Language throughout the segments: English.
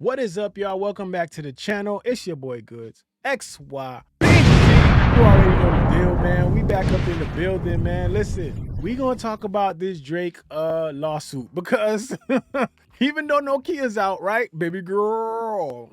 What is up, y'all? Welcome back to the channel. It's your boy Goods XY. You already know the deal, man. We back up in the building, man. Listen, we gonna talk about this Drake lawsuit because even though no key is out, right, baby girl.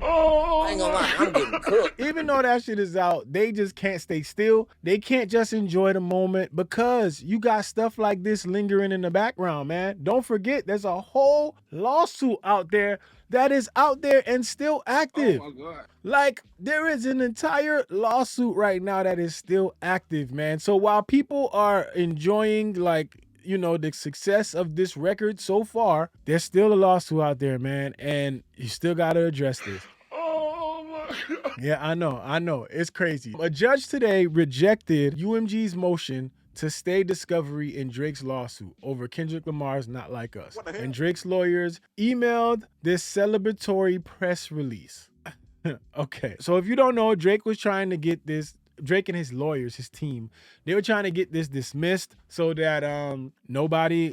I ain't gonna lie, I'm getting cooked. Even though that shit is out, they just can't stay still. They can't just enjoy the moment because you got stuff like this lingering in the background, man. Don't forget, there's a whole lawsuit out there that is out there and still active. Oh my God. Like, there is an entire lawsuit right now that is still active, man. So while people are enjoying, like, you know, the success of this record so far, there's still a lawsuit out there, man, and you still got to address this. Oh my God. Yeah, I know. It's crazy. A judge today rejected UMG's motion to stay discovery in Drake's lawsuit over Kendrick Lamar's Not Like Us. And Drake's lawyers emailed this celebratory press release. Okay, so if you don't know, Drake was trying to get this, Drake and his lawyers, his team, they were trying to get this dismissed so that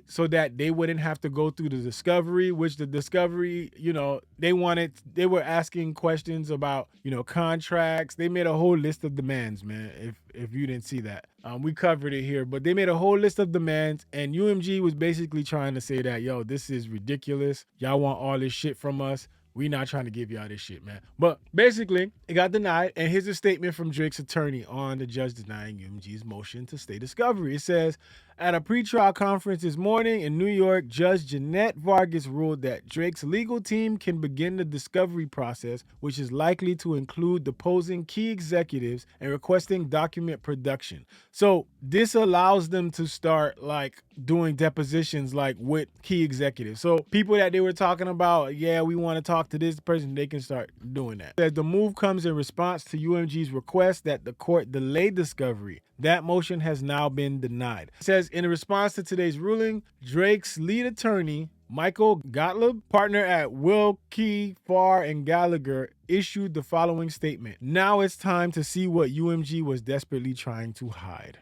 so that they wouldn't have to go through the discovery, which the discovery, you know, they were asking questions about, you know, contracts. They made a whole list of demands, man, if you didn't see that. We covered it here, but they made a whole list of demands, and UMG was basically trying to say that, yo, this is ridiculous. Y'all want all this shit from us. We not trying to give y'all this shit, man. But basically, it got denied. And here's a statement from Drake's attorney on the judge denying UMG's motion to stay discovery. It says, at a pretrial conference this morning in New York, Judge Jeanette Vargas ruled that Drake's legal team can begin the discovery process, which is likely to include deposing key executives and requesting document production. So this allows them to start, like, doing depositions, like, with key executives. So people that they were talking about, yeah, we want to talk to this person, they can start doing that. As the move comes in response to UMG's request that the court delay discovery. That motion has now been denied. It says, in response to today's ruling, Drake's lead attorney, Michael Gottlieb, partner at Wilkie, Farr, and Gallagher, issued the following statement. Now it's time to see what UMG was desperately trying to hide.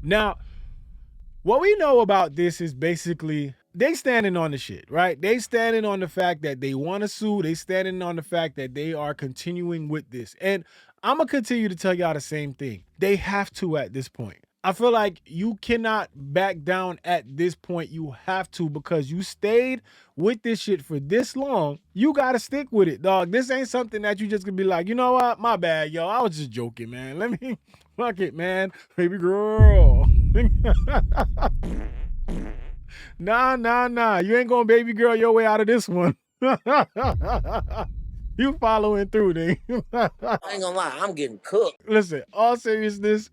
Now, what we know about this is basically they standing on the shit, right? They standing on the fact that they want to sue. They standing on the fact that they are continuing with this. And I'm going to continue to tell y'all the same thing. They have to at this point. I feel like you cannot back down at this point. You have to, because you stayed with this shit for this long. You got to stick with it, dog. This ain't something that you just gonna be like, you know what? My bad, yo. I was just joking, man. Let me, fuck it, man. Baby girl. Nah. You ain't gonna baby girl your way out of this one. You following through, then. I ain't gonna lie, I'm getting cooked. Listen, all seriousness,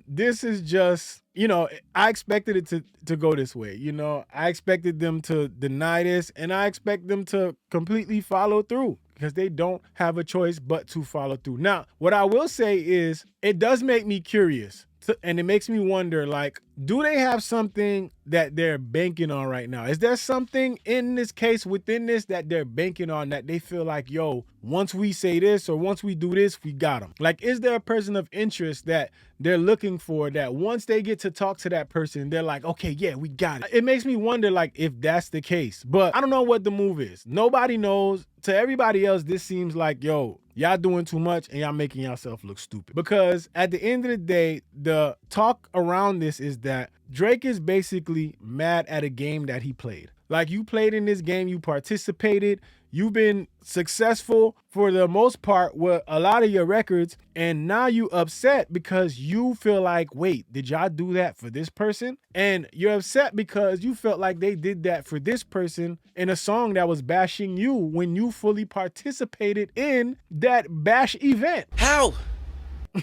this is just, you know, I expected it to go this way. You know, I expected them to deny this, and I expect them to completely follow through, because they don't have a choice but to follow through. Now, what I will say is, it does make me curious. And it makes me wonder, like, do they have something that they're banking on right now? Is there something in this case, within this, that they're banking on, that they feel like, yo, once we say this or once we do this, we got them? Like, is there a person of interest that they're looking for, that once they get to talk to that person, they're like, okay, yeah, we got it? It makes me wonder, like, if that's the case. But I don't know what the move is. Nobody knows. To everybody else, this seems like, yo, y'all doing too much and y'all making yourself look stupid. Because at the end of the day, the talk around this is that Drake is basically mad at a game that he played. Like, you played in this game, you participated, you've been successful for the most part with a lot of your records, and now you upset because you feel like, wait, did y'all do that for this person? And you're upset because you felt like they did that for this person in a song that was bashing you when you fully participated in that bash event. How?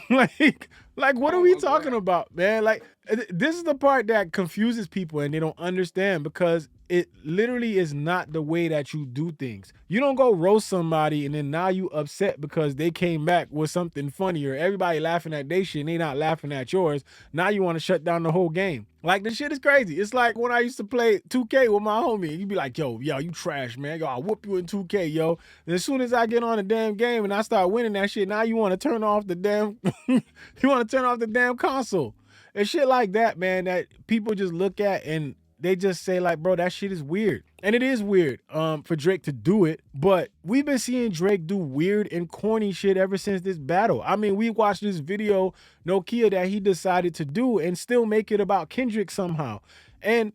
like what are we talking about, man? Like, this is the part that confuses people and they don't understand, because it literally is not the way that you do things. You don't go roast somebody and then now you upset because they came back with something funnier. Everybody laughing at their shit and they not laughing at yours. Now you want to shut down the whole game. Like, this shit is crazy. It's like when I used to play 2K with my homie. You'd be like, yo, you trash, man. Yo, I'll whoop you in 2K, yo. And as soon as I get on the damn game and I start winning that shit, now you want to turn off the damn you want to turn off the damn console. And shit like that, man, that people just look at and they just say like, bro, that shit is weird. And it is weird for Drake to do it, but we've been seeing Drake do weird and corny shit ever since this battle. I mean, we watched this video, Nokia, that he decided to do and still make it about Kendrick somehow. And,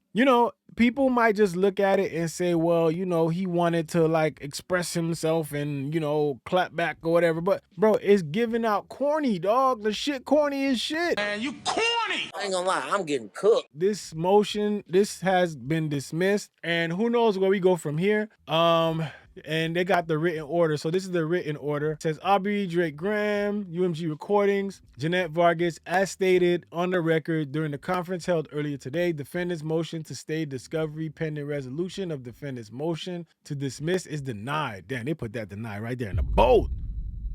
people might just look at it and say, well, he wanted to like express himself and, clap back or whatever. But bro, it's giving out corny, dog. The shit corny as shit. Man, you corny. I ain't gonna lie, I'm getting cooked. This motion, this has been dismissed, and who knows where we go from here. And they got the written order. So this is the written order. It says Aubrey Drake Graham, UMG Recordings, Jeanette Vargas, as stated on the record during the conference held earlier today, defendant's motion to stay discovery pending resolution of defendant's motion to dismiss is denied. Damn, they put that denied right there in the bold.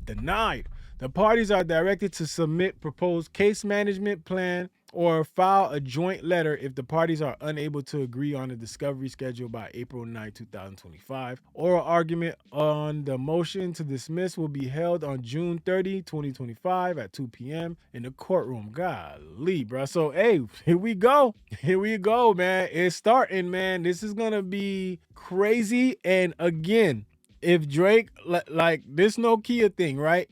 Denied. The parties are directed to submit proposed case management plan or file a joint letter if the parties are unable to agree on a discovery schedule by April 9, 2025. Oral argument on the motion to dismiss will be held on June 30, 2025 at 2 p.m. in the courtroom. Golly, bro. So, hey, here we go. Here we go, man. It's starting, man. This is going to be crazy. And again, if Drake, like this Nokia thing, right?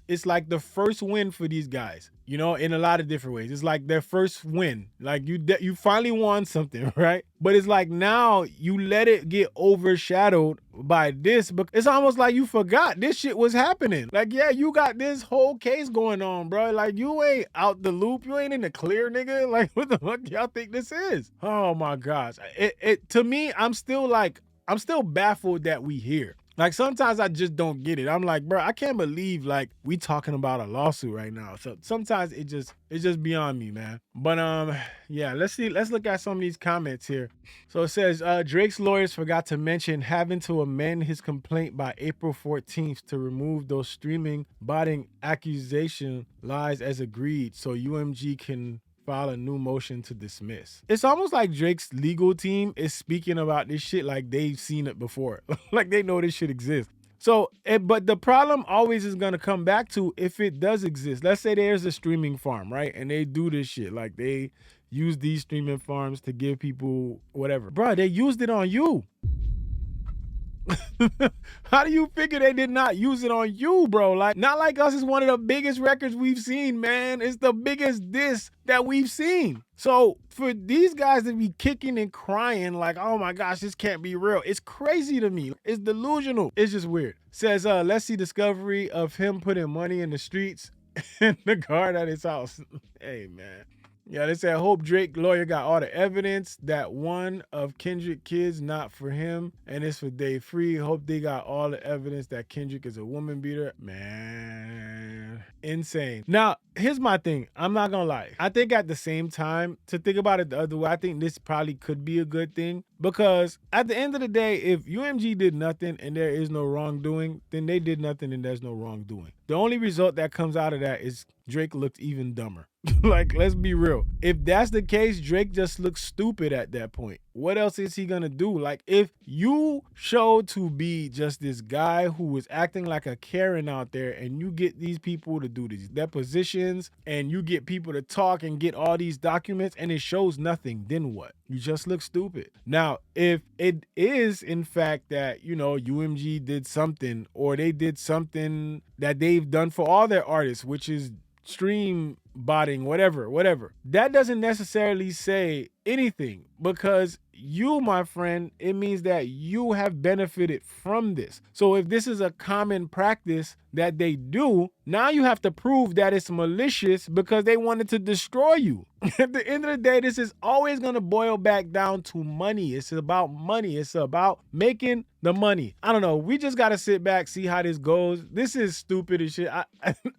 It's like the first win for these guys, in a lot of different ways. It's like their first win. Like you finally won something, right? But it's like now you let it get overshadowed by this, but it's almost like you forgot this shit was happening. Like, yeah, you got this whole case going on, bro. Like, you ain't out the loop. You ain't in the clear, nigga. Like, what the fuck y'all think this is? Oh my gosh. It to me, I'm still baffled that we here. Like, sometimes I just don't get it. I'm like, bro, I can't believe like we talking about a lawsuit right now. So sometimes it's just beyond me, man. But yeah, let's look at some of these comments here. So it says Drake's lawyers forgot to mention having to amend his complaint by April 14th to remove those streaming botting accusation lies as agreed, so UMG can file a new motion to dismiss. It's almost like Drake's legal team is speaking about this shit like they've seen it before. Like they know this shit exists. So, but the problem always is going to come back to if it does exist. Let's say there's a streaming farm, right? And they do this shit. Like they use these streaming farms to give people whatever. Bro, they used it on you. How do you figure they did not use it on you, bro? Like, Not Like Us is one of the biggest records we've seen, man. It's the biggest diss that we've seen. So for these guys to be kicking and crying like, oh my gosh, this can't be real, it's crazy to me. It's delusional. It's just weird. Says, let's see discovery of him putting money in the streets and the guard at his house. Hey, man. Yeah, they said, hope Drake lawyer got all the evidence that one of Kendrick kids not for him and it's for Dave Free. Hope they got all the evidence that Kendrick is a woman beater. Man, insane. Now, here's my thing. I'm not gonna lie. I think at the same time, to think about it the other way, I think this probably could be a good thing, because at the end of the day, if UMG did nothing and there is no wrongdoing, then they did nothing and there's no wrongdoing. The only result that comes out of that is Drake looked even dumber. Like, let's be real. If that's the case, Drake just looks stupid at that point. What else is he gonna do? Like, if you show to be just this guy who is acting like a Karen out there and you get these people to do these depositions and you get people to talk and get all these documents and it shows nothing, then what? You just look stupid. Now, if it is in fact that, UMG did something, or they did something that they've done for all their artists, which is stream botting, whatever, that doesn't necessarily say anything, because you, my friend, it means that you have benefited from this. So if this is a common practice that they do, now you have to prove that it's malicious because they wanted to destroy you. At the end of the day, this is always going to boil back down to money. It's about money. It's about making the money. I don't know. We just got to sit back, see how this goes. This is stupid as shit.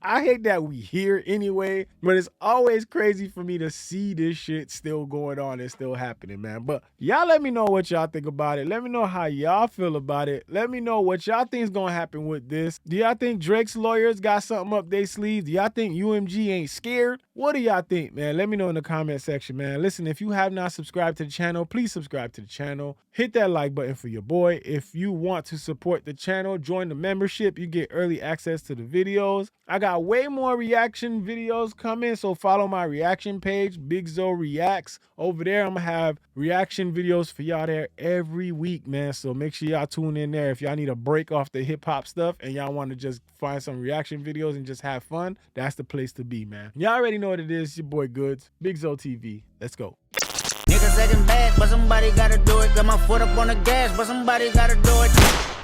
I hate that we here anyway, but it's always crazy for me to see this shit still going on and still happening, man. But y'all let me know what y'all think about it. Let me know how y'all feel about it. Let me know what y'all think is going to happen with this. Do y'all think Drake's lawyers got something up their sleeves? Do y'all think UMG ain't scared? What do y'all think, man? Let me know in the comment section, man. Listen, if you have not subscribed to the channel, please subscribe to the channel. Hit that like button for your boy. If you want to support the channel, join the membership. You get early access to the videos. I got way more reaction videos coming, so follow my reaction page, Big Zoe Reacts. Over there, I'm gonna have reaction videos for y'all there every week, man. So make sure y'all tune in there. If y'all need a break off the hip hop stuff and y'all want to just find some reaction videos and just have fun, that's the place to be, man. Y'all already know what it is. Your boy Goods, BigZoeTV. Let's go. Niggas acting bad, but somebody gotta do it. Got my foot up on the gas, but somebody gotta do it.